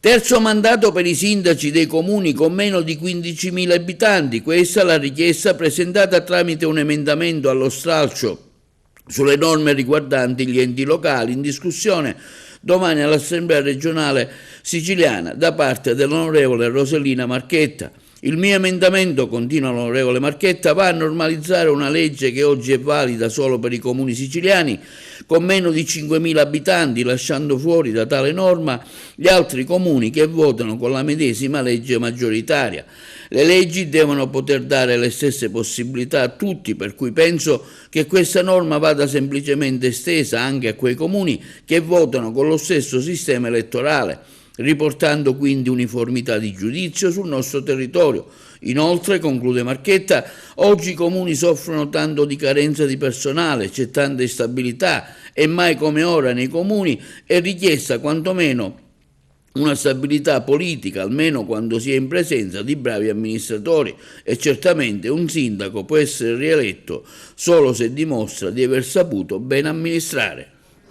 Terzo mandato per i sindaci dei comuni con meno di 15.000 abitanti. Questa è la richiesta presentata tramite un emendamento allo stralcio sulle norme riguardanti gli enti locali, in discussione domani all'Assemblea regionale siciliana da parte dell'onorevole Roselina Marchetta. Il mio emendamento, continua l'onorevole Marchetta, va a normalizzare una legge che oggi è valida solo per i comuni siciliani con meno di 5.000 abitanti, lasciando fuori da tale norma gli altri comuni che votano con la medesima legge maggioritaria. Le leggi devono poter dare le stesse possibilità a tutti, per cui penso che questa norma vada semplicemente estesa anche a quei comuni che votano con lo stesso sistema elettorale, riportando quindi uniformità di giudizio sul nostro territorio. Inoltre, conclude Marchetta, oggi i comuni soffrono tanto di carenza di personale, c'è tanta instabilità e mai come ora nei comuni è richiesta quantomeno una stabilità politica, almeno quando si è in presenza di bravi amministratori, e certamente un sindaco può essere rieletto solo se dimostra di aver saputo ben amministrare.